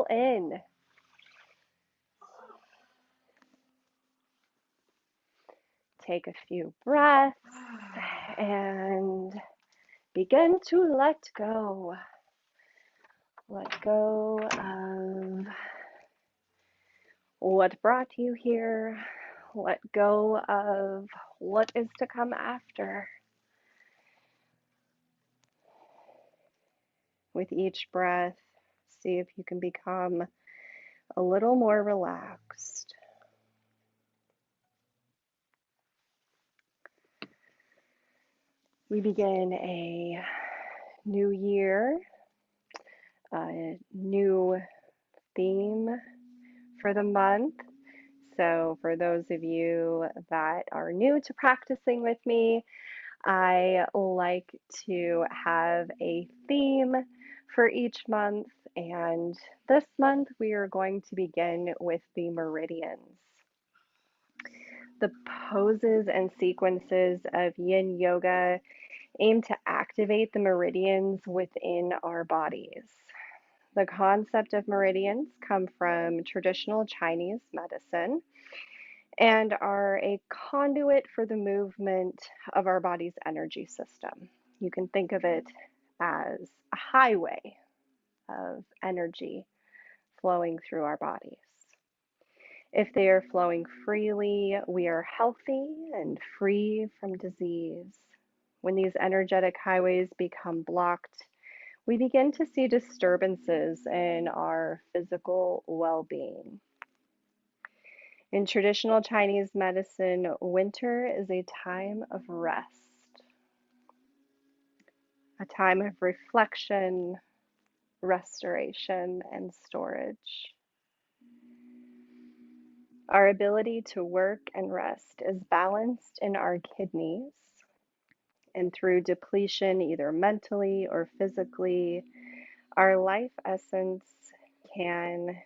settle in. Take a few breaths and begin to let go. Let go of what brought you here. Let go of what is to come after. With each breath, see if you can become a little more relaxed. We begin a new year, a new theme for the month. So, for those of you that are new to practicing with me, I like to have a theme for each month. And this month, we are going to begin with the meridians. The poses and sequences of Yin Yoga aim to activate the meridians within our bodies. The concept of meridians come from traditional Chinese medicine and are a conduit for the movement of our body's energy system. You can think of it as a highway of energy flowing through our bodies. If they are flowing freely, we are healthy and free from disease. When these energetic highways become blocked, we begin to see disturbances in our physical well-being. In traditional Chinese medicine, winter is a time of rest, a time of reflection, restoration, and storage. Our ability to work and rest is balanced in our kidneys, and through depletion, either mentally or physically, our life essence can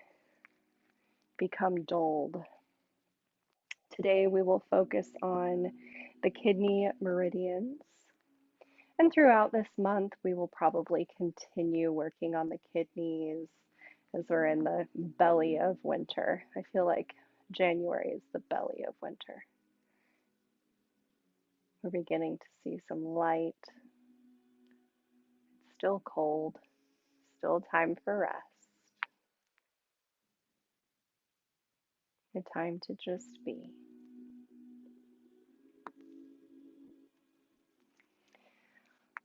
become dulled. Today, we will focus on the kidney meridians. And throughout this month, we will probably continue working on the kidneys as we're in the belly of winter. I feel like January is the belly of winter. We're beginning to see some light. It's still cold, still time for rest, a time to just be.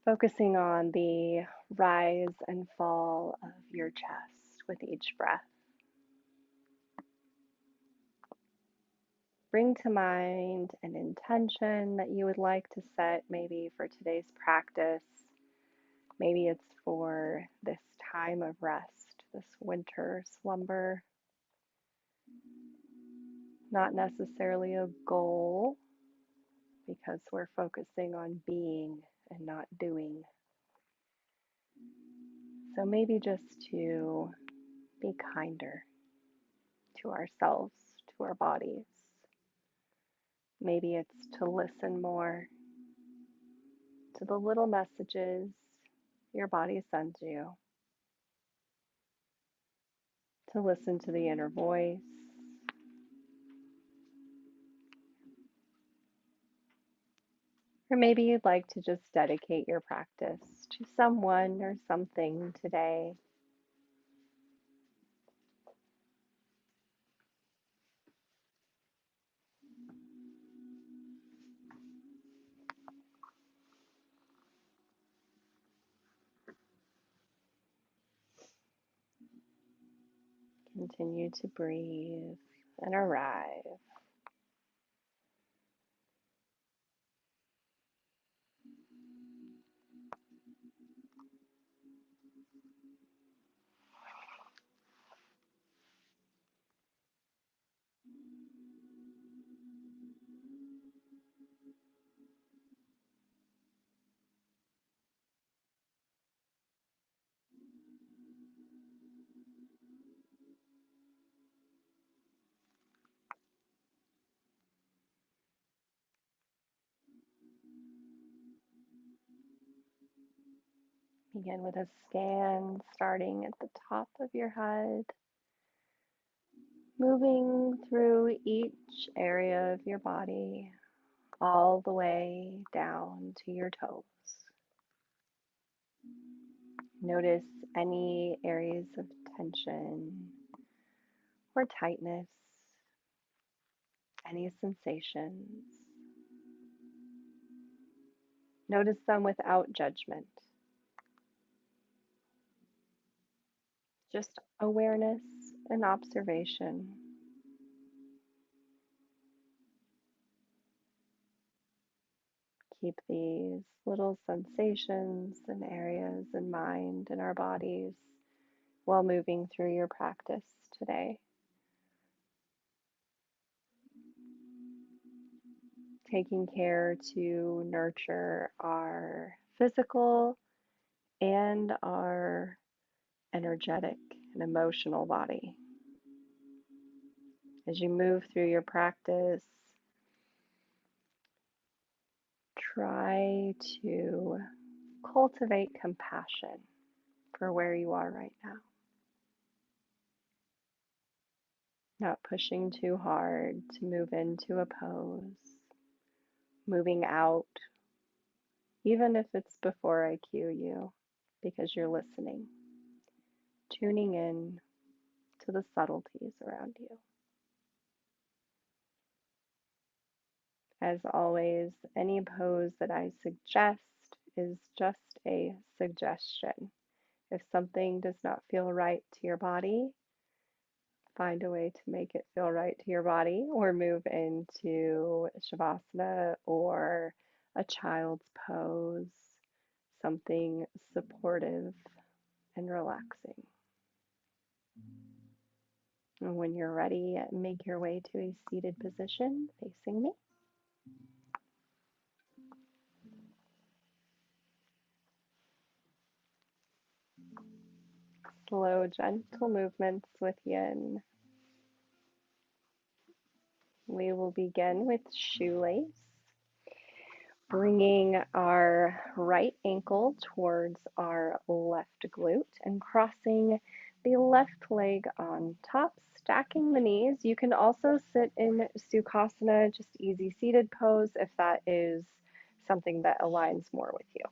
Focusing on the rise and fall of your chest with each breath. Bring to mind an intention that you would like to set maybe for today's practice. Maybe it's for this time of rest, this winter slumber. Not necessarily a goal, because we're focusing on being and not doing. So maybe just to be kinder to ourselves, to our bodies. Maybe it's to listen more to the little messages your body sends you, to listen to the inner voice. Or maybe you'd like to just dedicate your practice to someone or something today. Continue to breathe and arrive. Begin with a scan starting at the top of your head, moving through each area of your body, all the way down to your toes. Notice any areas of tension or tightness, any sensations. Notice them without judgment. Just awareness and observation. Keep these little sensations and areas in mind in our bodies while moving through your practice today. Taking care to nurture our physical and our energetic and emotional body. As you move through your practice, try to cultivate compassion for where you are right now. Not pushing too hard to move into a pose, moving out, even if it's before I cue you, because you're listening, tuning in to the subtleties around you. As always, any pose that I suggest is just a suggestion. If something does not feel right to your body, find a way to make it feel right to your body, or move into Shavasana or a child's pose, something supportive and relaxing. And when you're ready, make your way to a seated position facing me. Slow, gentle movements with Yin. We will begin with shoelace, bringing our right ankle towards our left glute and crossing the left leg on top, stacking the knees. You can also sit in Sukhasana, just easy seated pose, if that is something that aligns more with you.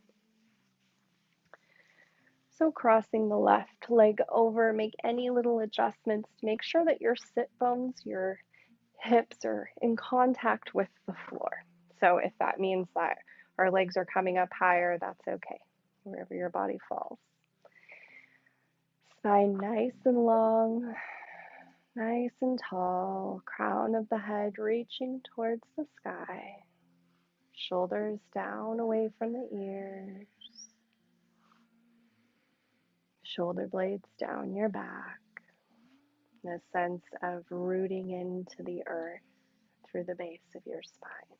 So crossing the left leg over, make any little adjustments to make sure that your sit bones, your hips are in contact with the floor. So if that means that our legs are coming up higher, that's okay, wherever your body falls. Spine nice and long, nice and tall, crown of the head reaching towards the sky, shoulders down away from the ears, shoulder blades down your back, and a sense of rooting into the earth through the base of your spine.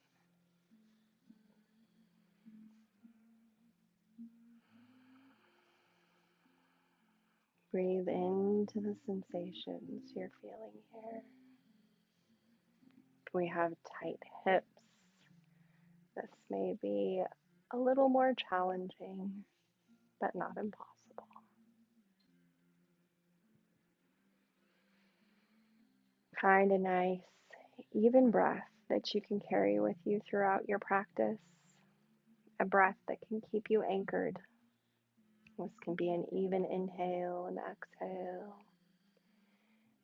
Breathe into the sensations you're feeling here. We have tight hips. This may be a little more challenging, but not impossible. Find a nice, even breath that you can carry with you throughout your practice. A breath that can keep you anchored. This can be an even inhale and exhale.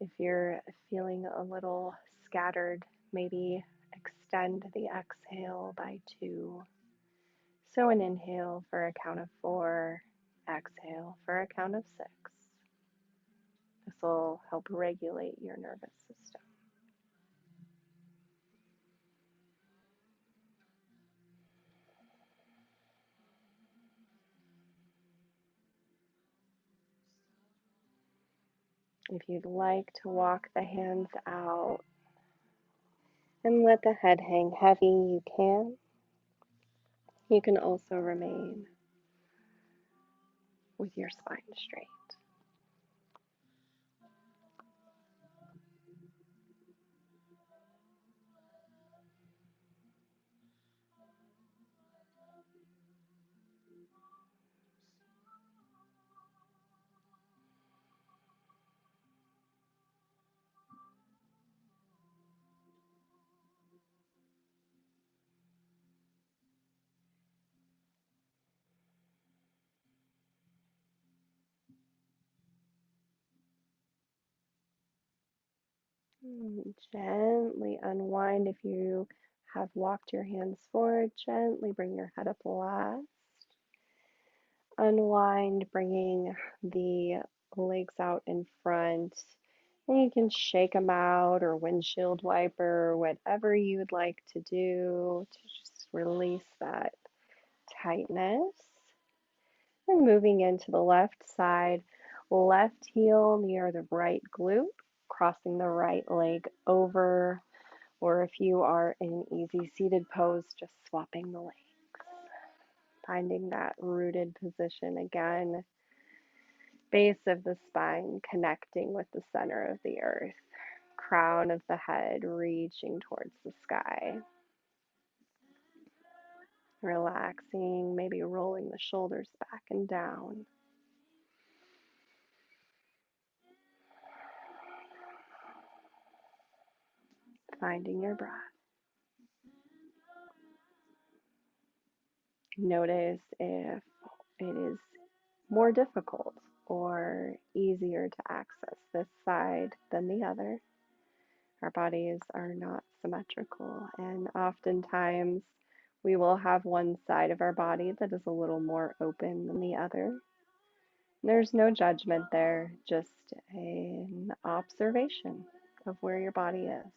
If you're feeling a little scattered, maybe extend the exhale by 2. So an inhale for a count of 4, exhale for a count of 6. This will help regulate your nervous system. If you'd like to walk the hands out and let the head hang heavy, you can. You can also remain with your spine straight. Gently unwind if you have walked your hands forward. Gently bring your head up last. Unwind, bringing the legs out in front. And you can shake them out or windshield wiper, whatever you would like to do to just release that tightness. And moving into the left side, left heel near the right glute, crossing the right leg over, or if you are in easy seated pose, just swapping the legs. Finding that rooted position again, base of the spine connecting with the center of the earth, crown of the head reaching towards the sky. Relaxing, maybe rolling the shoulders back and down. Finding your breath. Notice if it is more difficult or easier to access this side than the other. Our bodies are not symmetrical, and oftentimes we will have one side of our body that is a little more open than the other. There's no judgment there, just an observation of where your body is.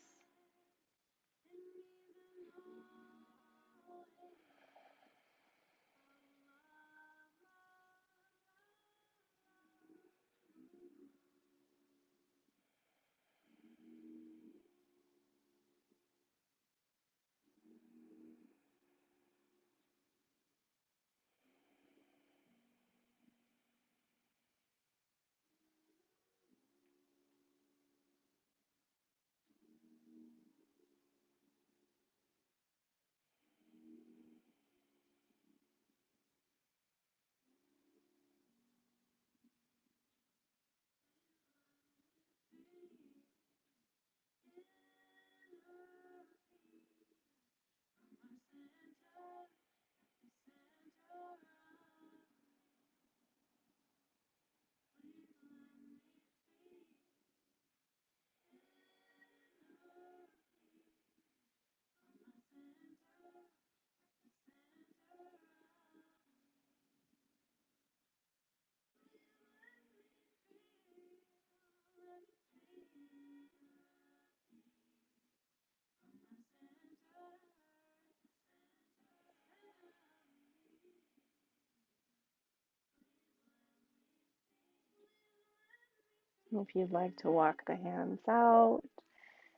If you'd like to walk the hands out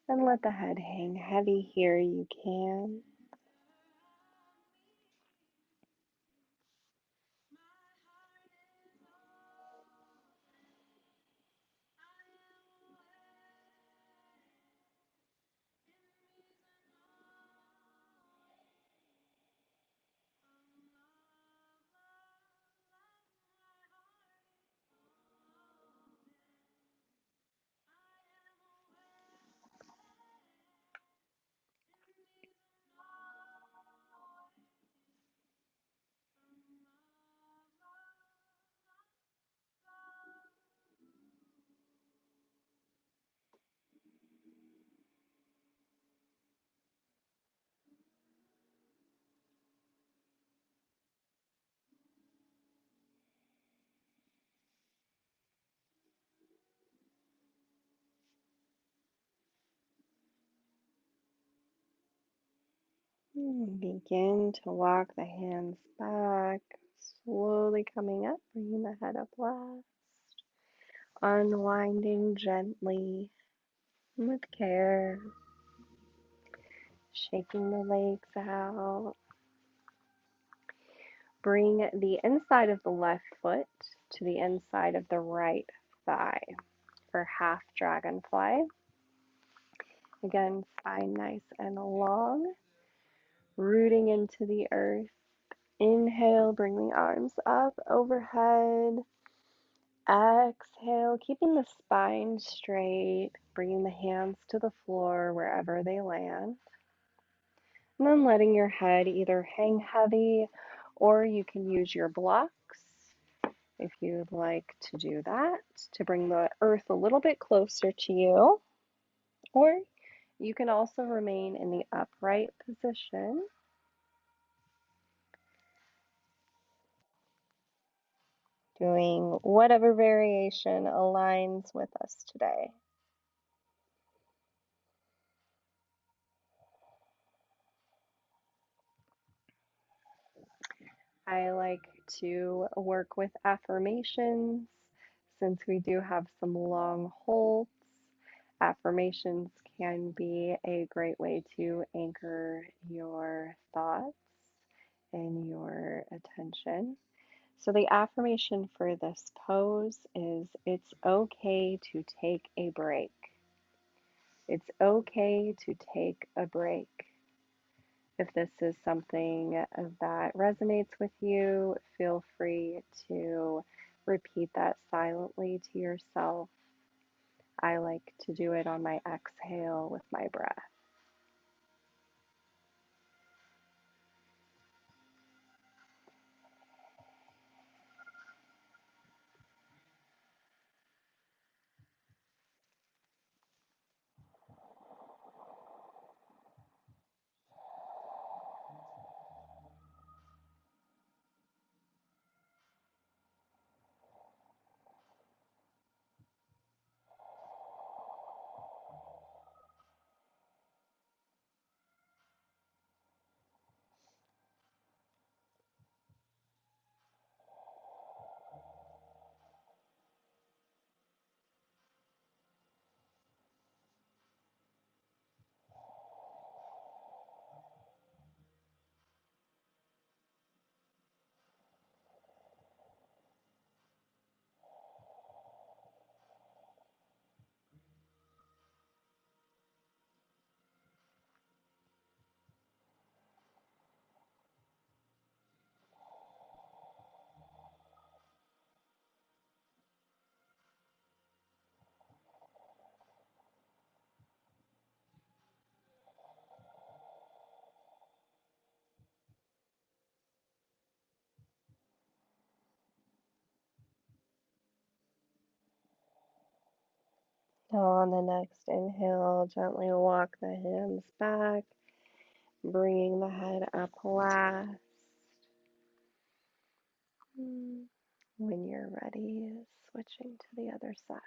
and let the head hang heavy here, you can. Begin to walk the hands back, slowly coming up, bringing the head up last, unwinding gently with care, shaking the legs out. Bring the inside of the left foot to the inside of the right thigh for half dragonfly. Again, spine nice and long, rooting into the earth. Inhale, bring the arms up overhead. Exhale, keeping the spine straight, bringing the hands to the floor wherever they land. And then letting your head either hang heavy or you can use your blocks if you'd like to do that to bring the earth a little bit closer to you. Or you can also remain in the upright position, doing whatever variation aligns with us today. I like to work with affirmations since we do have some long holds. Affirmations can be a great way to anchor your thoughts and your attention. So, the affirmation for this pose is it's okay to take a break. It's okay to take a break. If this is something that resonates with you, feel free to repeat that silently to yourself. I like to do it on my exhale with my breath. Now, on the next inhale, gently walk the hands back, bringing the head up last. When you're ready, switching to the other side.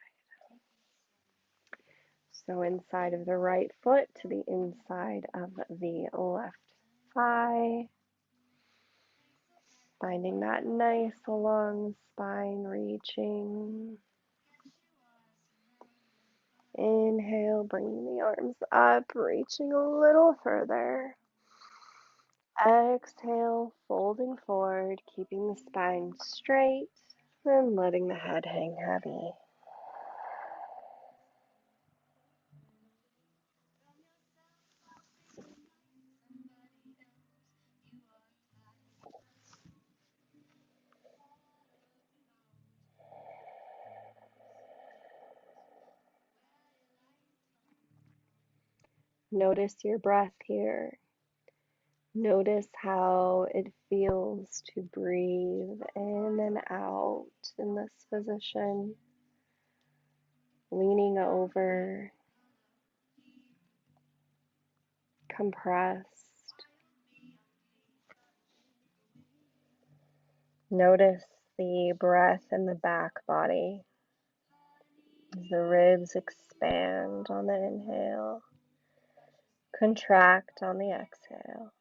So inside of the right foot to the inside of the left thigh. Finding that nice long spine reaching. Inhale, bringing the arms up, reaching a little further. Exhale, folding forward, keeping the spine straight and letting the head hang heavy. Notice your breath here. Notice how it feels to breathe in and out in this position, leaning over, compressed. Notice the breath in the back body as the ribs expand on the inhale, contract on the exhale.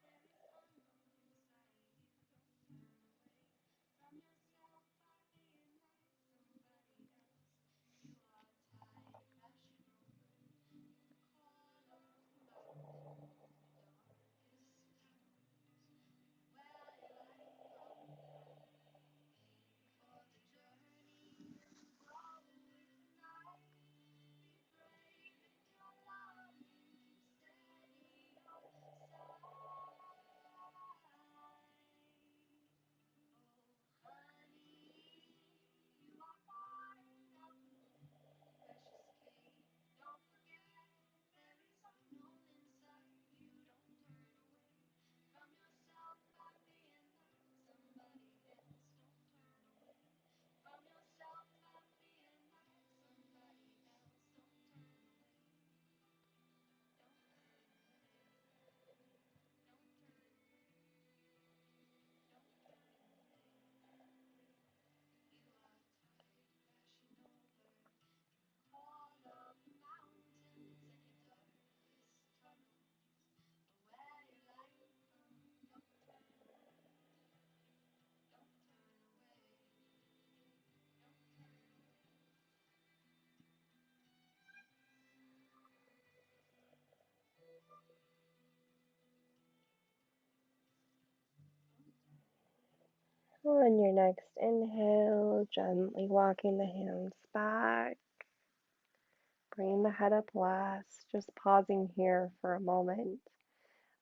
On your next inhale, gently walking the hands back. Bring the head up last, just pausing here for a moment.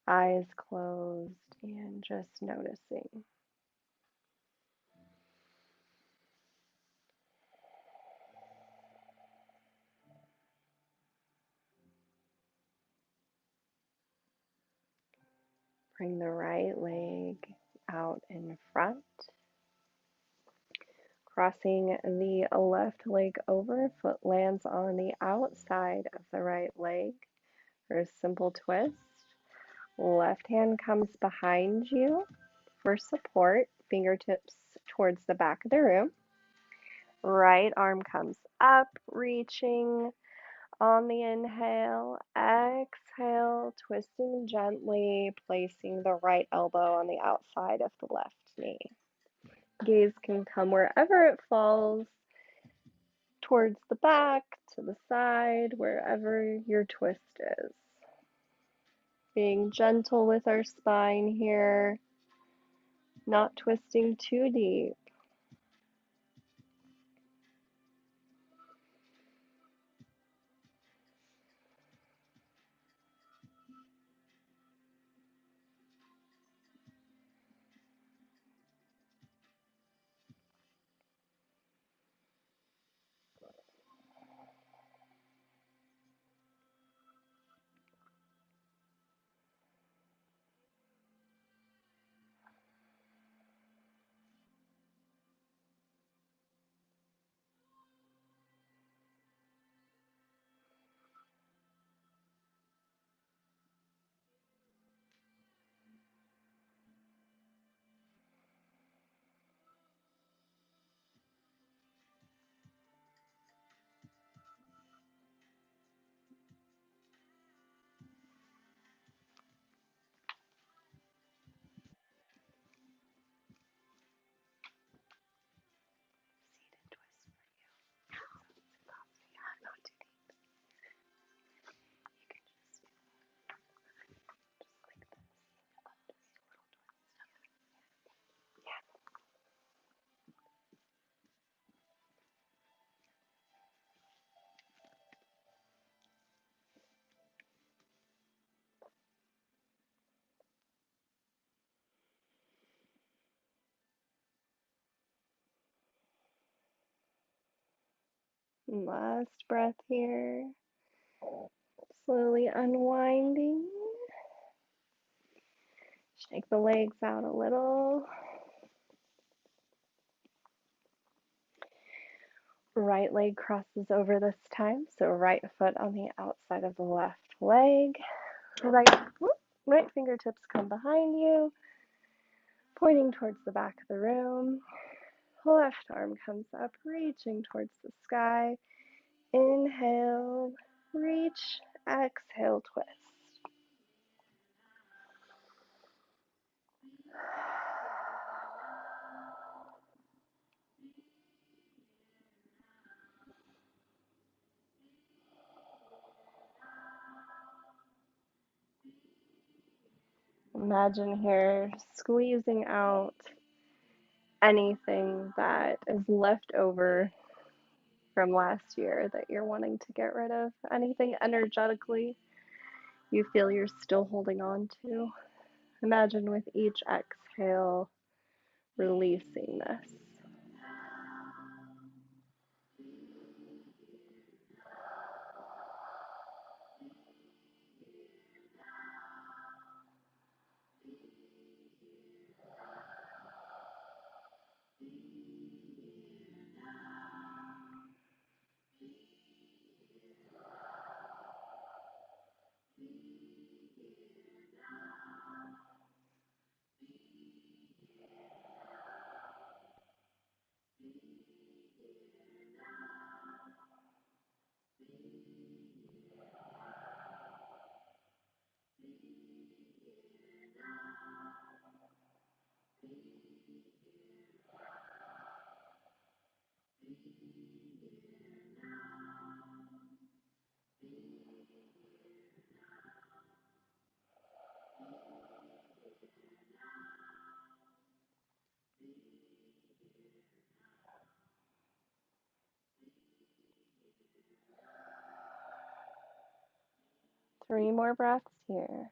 Eyes closed and just noticing. Bring the right leg out in front. Crossing the left leg over, foot lands on the outside of the right leg for a simple twist. Left hand comes behind you for support, fingertips towards the back of the room. Right arm comes up, reaching on the inhale. Exhale, twisting gently, placing the right elbow on the outside of the left knee. Gaze can come wherever it falls, towards the back, to the side, wherever your twist is. Being gentle with our spine here, not twisting too deep. Last breath here. Slowly unwinding. Shake the legs out a little. Right leg crosses over this time, so right foot on the outside of the left leg. Right fingertips come behind you, pointing towards the back of the room. Left arm comes up, reaching towards the sky. Inhale, reach, exhale, twist. Imagine here squeezing out anything that is left over from last year that you're wanting to get rid of, anything energetically you feel you're still holding on to. Imagine with each exhale releasing this. 3 more breaths here.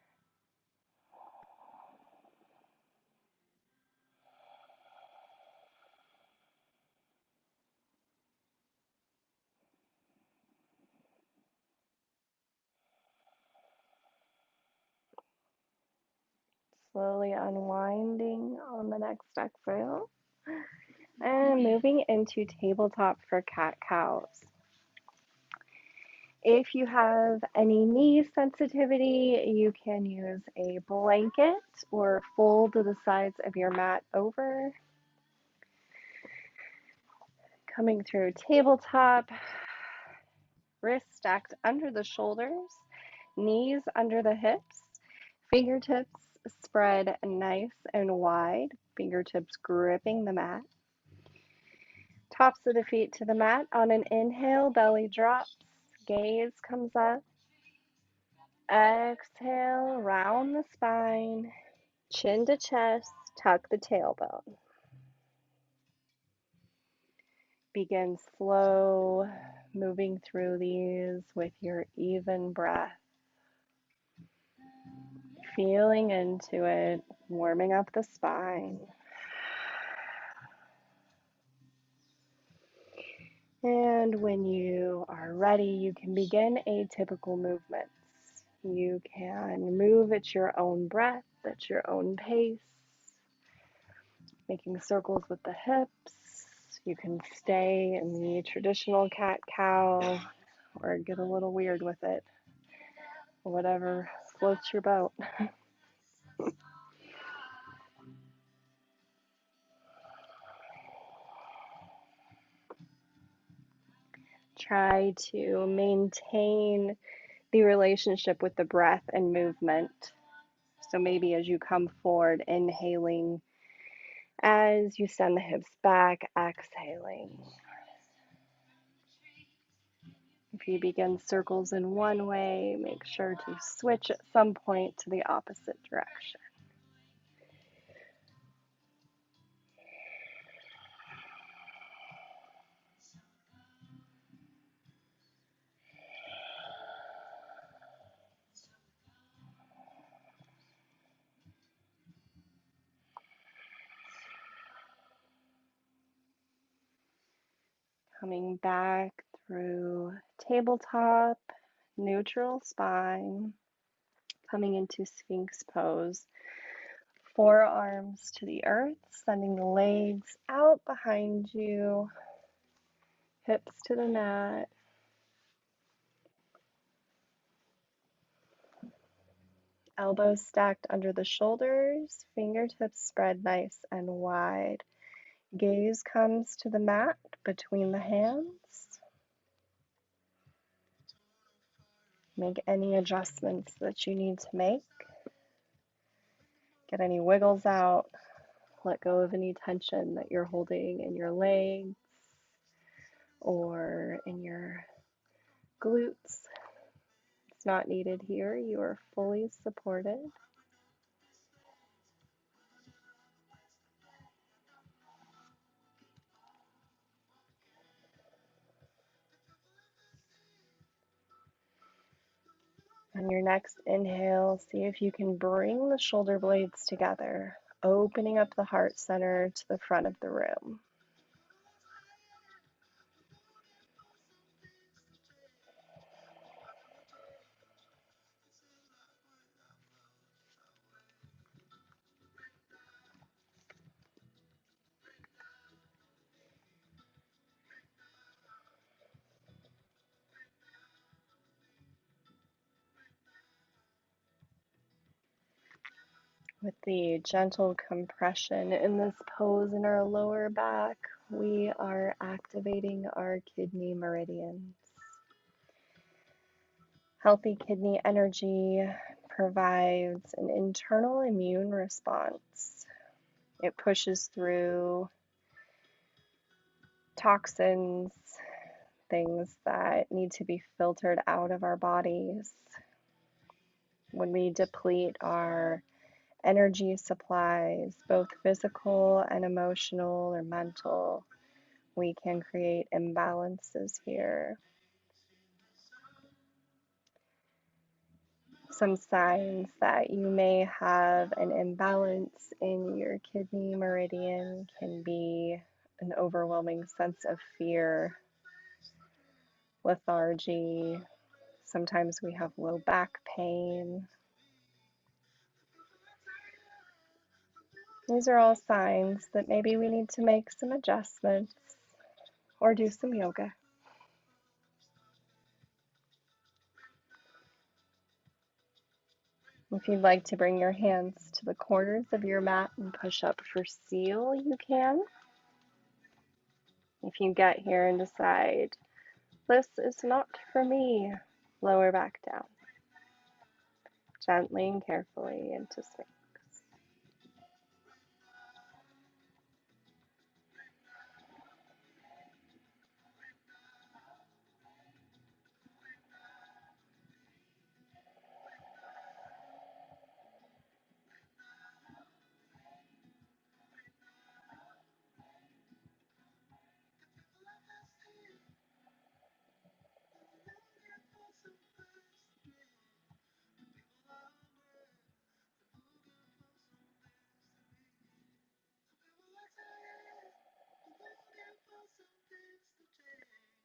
Slowly unwinding on the next exhale. And moving into tabletop for cat-cows. If you have any knee sensitivity, you can use a blanket or fold the sides of your mat over. Coming through tabletop, wrists stacked under the shoulders, knees under the hips, fingertips spread nice and wide, fingertips gripping the mat. Tops of the feet to the mat. On an inhale, belly drops, gaze comes up. Exhale, round the spine, chin to chest, tuck the tailbone. Begin slow, moving through these with your even breath. Feeling into it, warming up the spine. And when you are ready, you can begin atypical movements. You can move at your own breath, at your own pace, making circles with the hips. You can stay in the traditional cat-cow or get a little weird with it, whatever floats your boat. Try to maintain the relationship with the breath and movement. So maybe as you come forward, inhaling, as you send the hips back, exhaling. If you begin circles in one way, make sure to switch at some point to the opposite direction. Coming back through tabletop, neutral spine, coming into Sphinx pose. Forearms to the earth, sending the legs out behind you, hips to the mat. Elbows stacked under the shoulders, fingertips spread nice and wide. Gaze comes to the mat between the hands. Make any adjustments that you need to make. Get any wiggles out. Let go of any tension that you're holding in your legs or in your glutes. It's not needed here. You are fully supported. On your next inhale, see if you can bring the shoulder blades together, opening up the heart center to the front of the room. With the gentle compression in this pose in our lower back, we are activating our kidney meridians. Healthy kidney energy provides an internal immune response. It pushes through toxins, things that need to be filtered out of our bodies. When we deplete our energy supplies, both physical and emotional or mental, we can create imbalances here. Some signs that you may have an imbalance in your kidney meridian can be an overwhelming sense of fear, lethargy. Sometimes we have low back pain. These are all signs that maybe we need to make some adjustments or do some yoga. If you'd like to bring your hands to the corners of your mat and push up for seal, you can. If you get here and decide, this is not for me, lower back down, gently and carefully into Sphinx.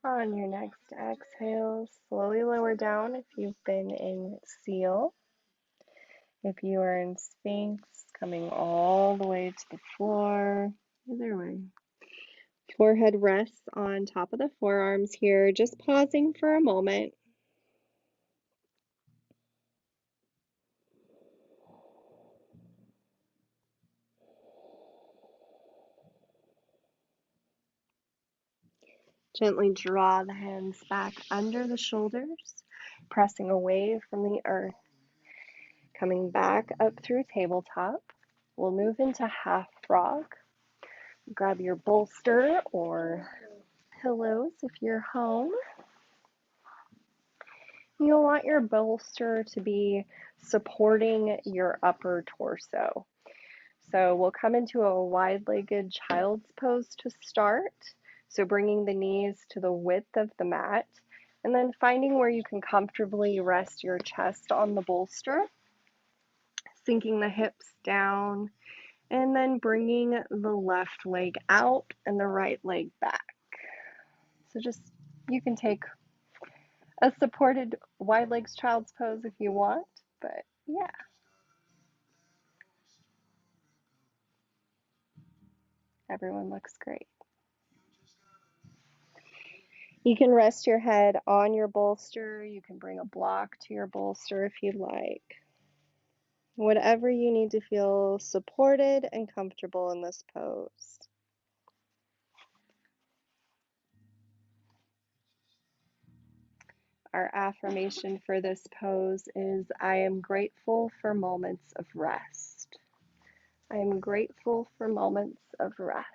On your next exhale, slowly lower down if you've been in seal. If you are in Sphinx, coming all the way to the floor, either way. Forehead rests on top of the forearms here, just pausing for a moment. Gently draw the hands back under the shoulders, pressing away from the earth. Coming back up through tabletop, we'll move into half frog. Grab your bolster or pillows if you're home. You'll want your bolster to be supporting your upper torso. So we'll come into a wide-legged child's pose to start. So bringing the knees to the width of the mat, and then finding where you can comfortably rest your chest on the bolster, sinking the hips down, and then bringing the left leg out and the right leg back. So just, you can take a supported wide legs child's pose if you want, but yeah. Everyone looks great. You can rest your head on your bolster. You can bring a block to your bolster if you'd like. Whatever you need to feel supported and comfortable in this pose. Our affirmation for this pose is, I am grateful for moments of rest. I am grateful for moments of rest.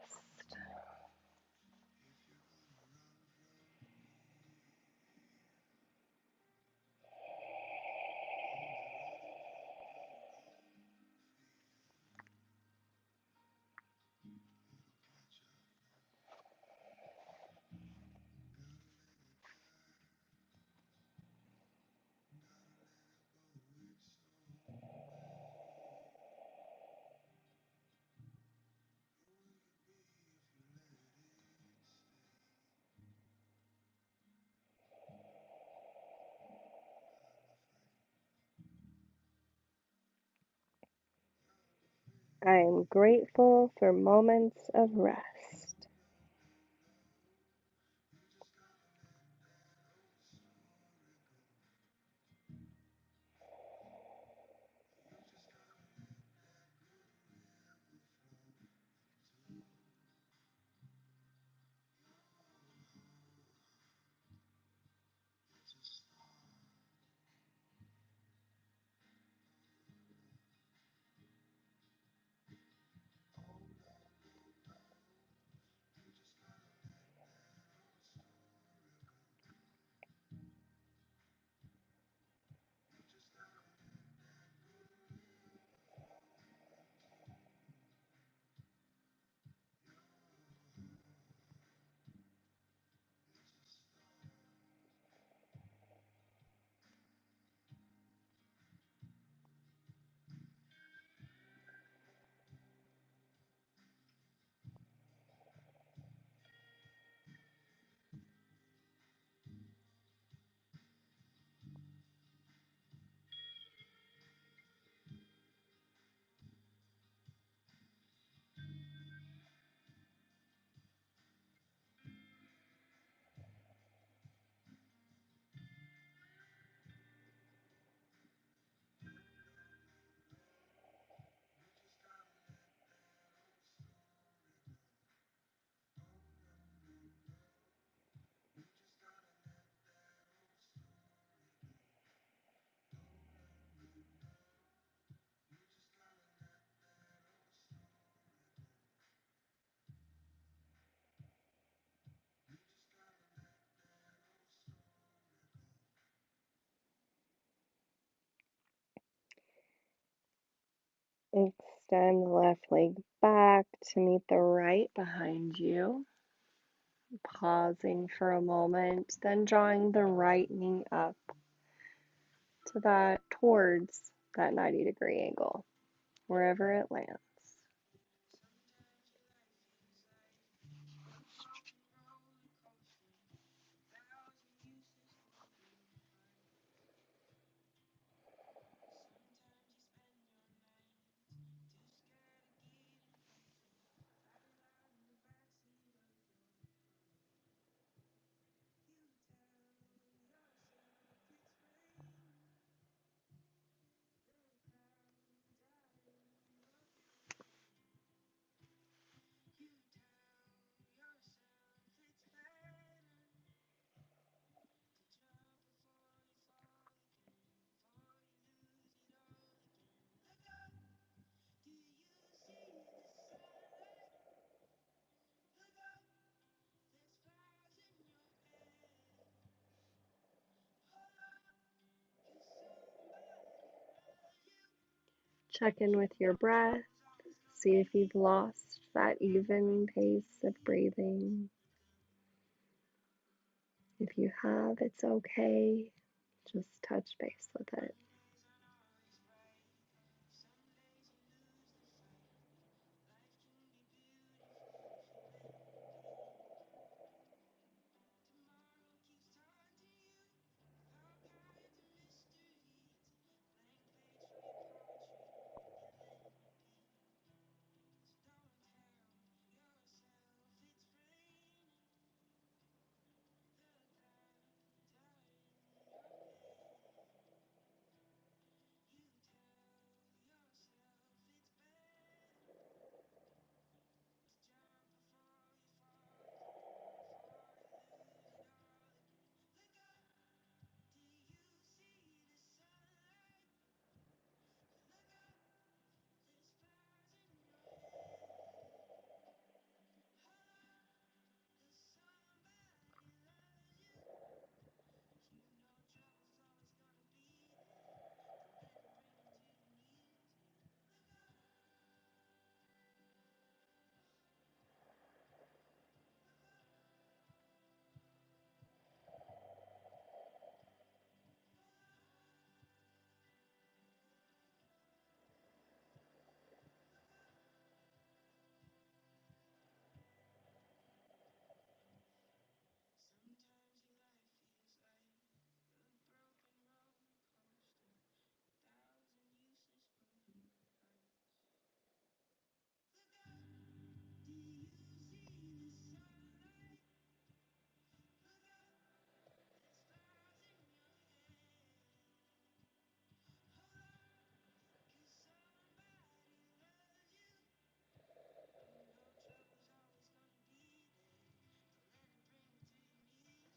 I am grateful for moments of rest. Extend the left leg back to meet the right behind you. Pausing for a moment, then drawing the right knee up to towards that 90-degree angle, wherever it lands. Check in with your breath. See if you've lost that even pace of breathing. If you have, it's okay. Just touch base with it.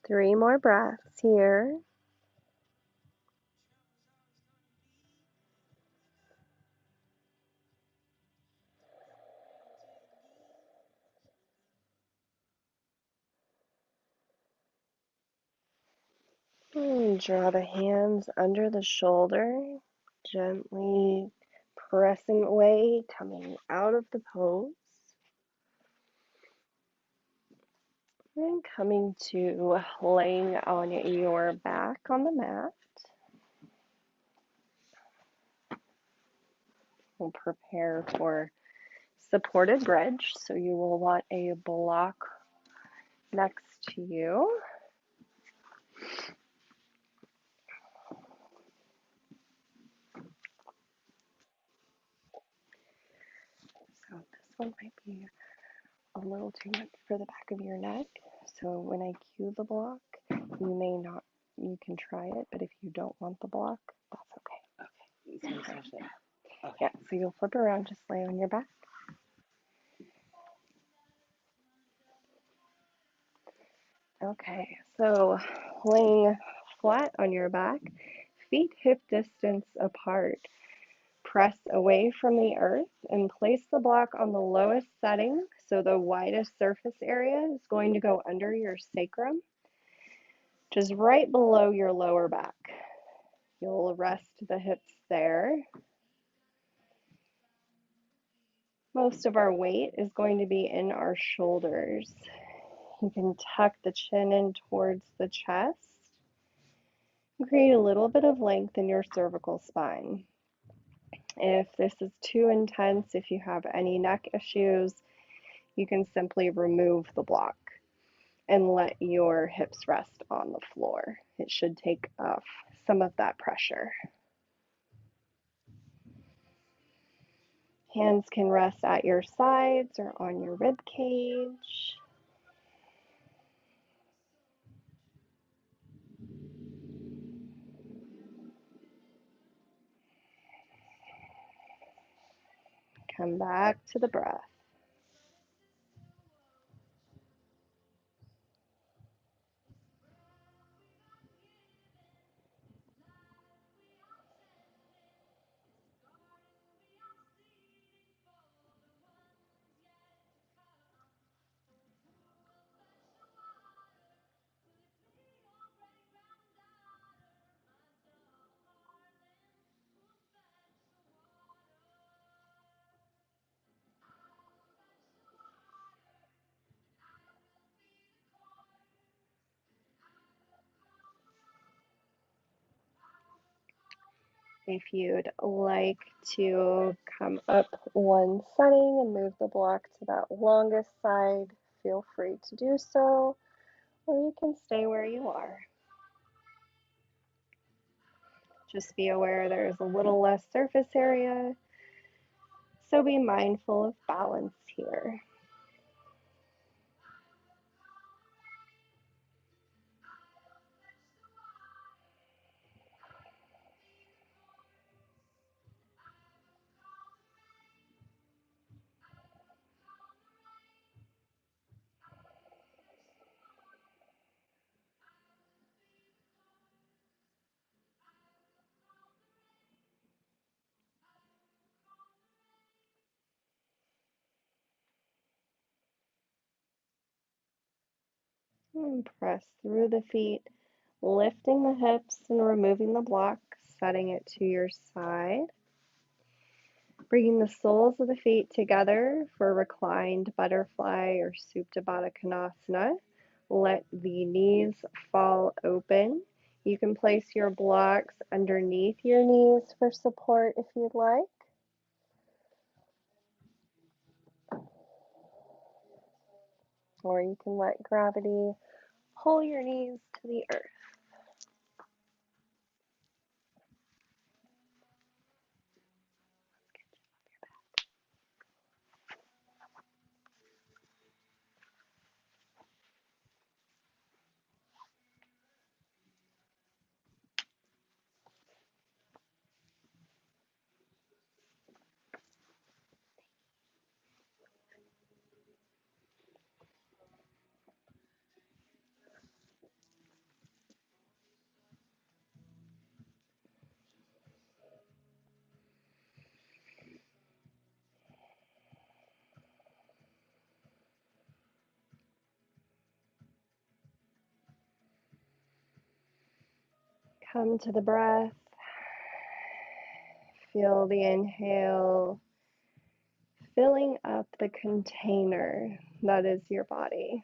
Three more breaths here. And draw the hands under the shoulder, gently pressing away, coming out of the pose. And coming to laying on your back on the mat. We'll prepare for supported bridge, so you will want a block next to you. So this one might be a little too much for the back of your neck. So when I cue the block, you can try it, but if you don't want the block, that's okay. Okay. Yeah, so you'll flip around, just lay on your back. Okay, so laying flat on your back, feet hip distance apart. Press away from the earth and place the block on the lowest setting, so the widest surface area is going to go under your sacrum, just right below your lower back. You'll rest the hips there. Most of our weight is going to be in our shoulders. You can tuck the chin in towards the chest and create a little bit of length in your cervical spine. If this is too intense, if you have any neck issues, you can simply remove the block and let your hips rest on the floor. It should take off some of that pressure. Hands can rest at your sides or on your rib cage. Come back to the breath. If you'd like to come up one setting and move the block to that longest side, feel free to do so, or you can stay where you are. Just be aware there's a little less surface area, so be mindful of balance here. And press through the feet, lifting the hips and removing the block, setting it to your side. Bringing the soles of the feet together for reclined butterfly or Supta Baddha Konasana. Let the knees fall open. You can place your blocks underneath your knees for support if you'd like. Or you can let gravity pull your knees to the earth. Come to the breath. Feel the inhale filling up the container that is your body,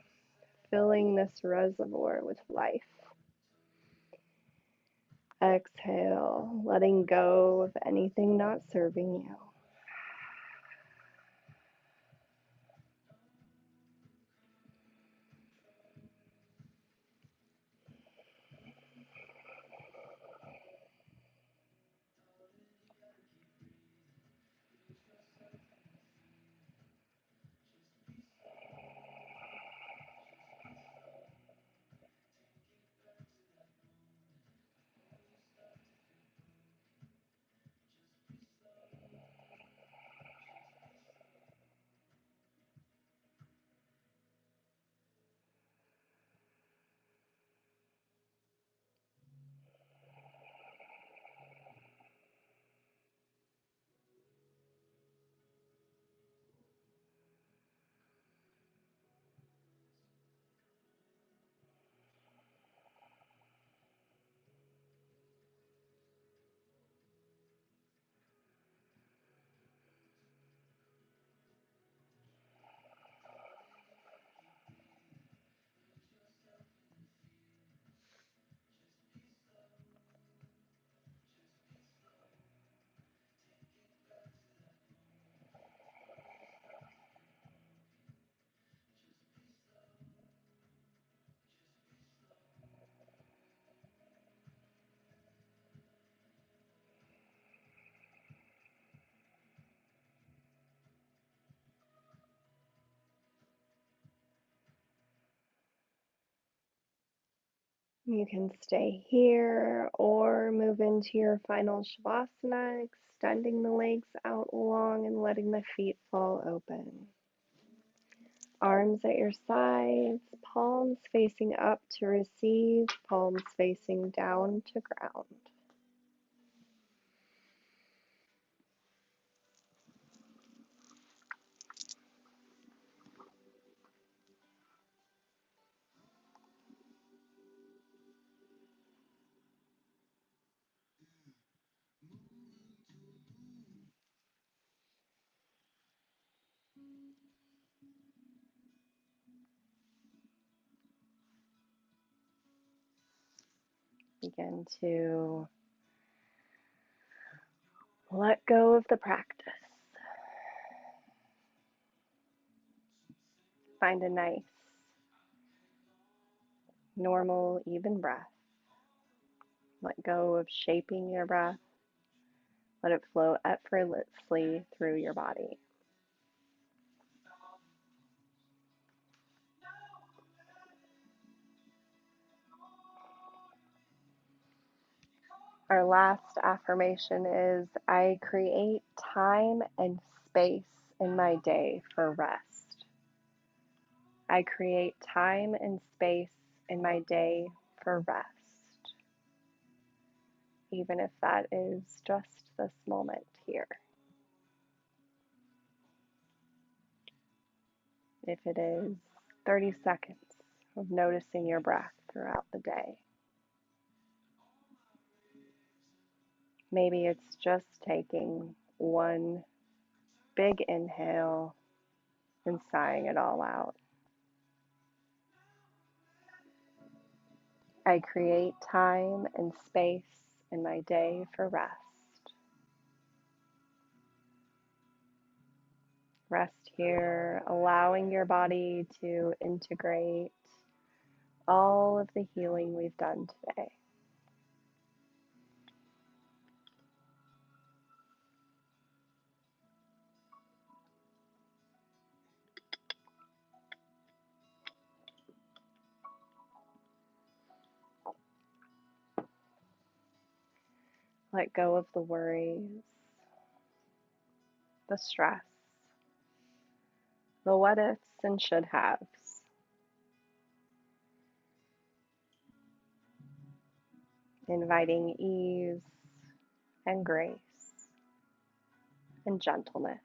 filling this reservoir with life. Exhale, letting go of anything not serving you. You can stay here or move into your final Shavasana, extending the legs out long and letting the feet fall open. Arms at your sides, palms facing up to receive, palms facing down to ground. Begin to let go of the practice. Find a nice, normal, even breath. Let go of shaping your breath. Let it flow effortlessly through your body. Our last affirmation is, I create time and space in my day for rest. I create time and space in my day for rest, even if that is just this moment here. If it is 30 seconds of noticing your breath throughout the day. Maybe it's just taking one big inhale and sighing it all out. I create time and space in my day for rest. Rest here, allowing your body to integrate all of the healing we've done today. Let go of the worries, the stress, the what ifs and should haves. Inviting ease and grace and gentleness.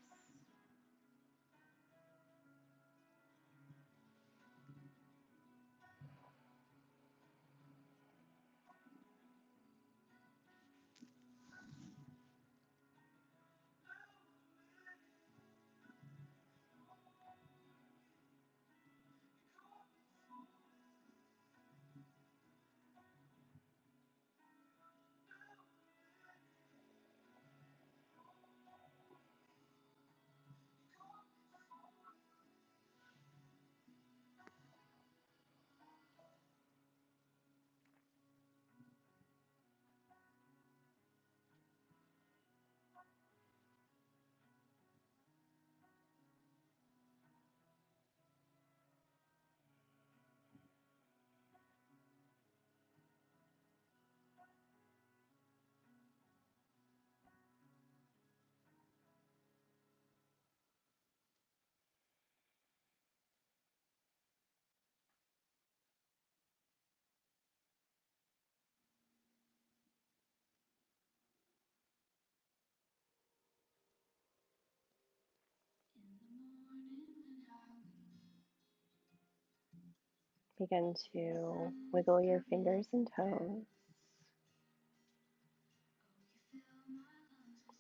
Begin to wiggle your fingers and toes,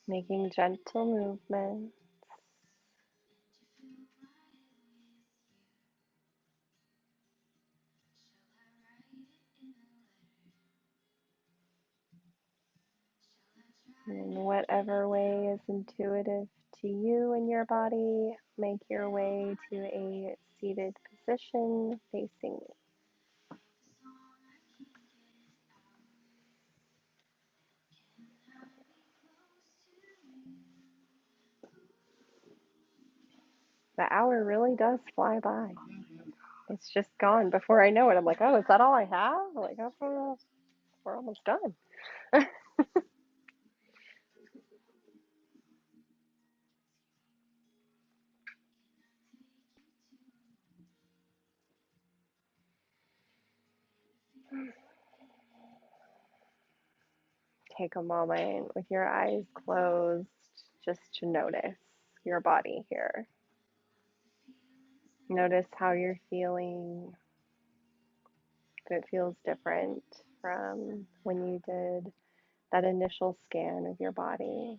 making gentle movements. In whatever way is intuitive to you and your body, make your way to a seated position facing me. The hour really does fly by. It's just gone before I know it. I'm like, oh, is that all I have? Like, oh, we're almost done. Take a moment with your eyes closed just to notice your body here. Notice how you're feeling, if it feels different from when you did that initial scan of your body.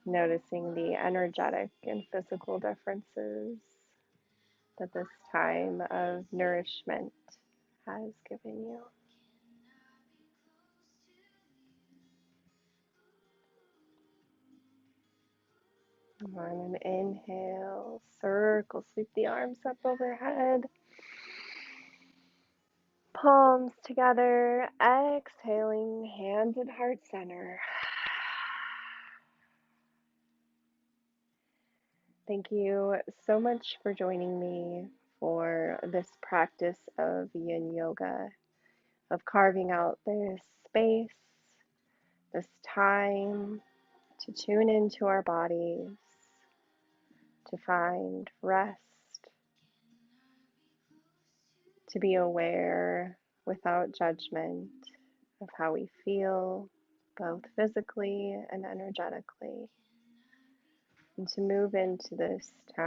Noticing the energetic and physical differences that this time of nourishment has given you. On an inhale, circle, sweep the arms up overhead, palms together, exhaling, hands at heart center. Thank you so much for joining me for this practice of Yin Yoga, of carving out this space, this time to tune into our bodies, to find rest, to be aware without judgment of how we feel, both physically and energetically, and to move into this time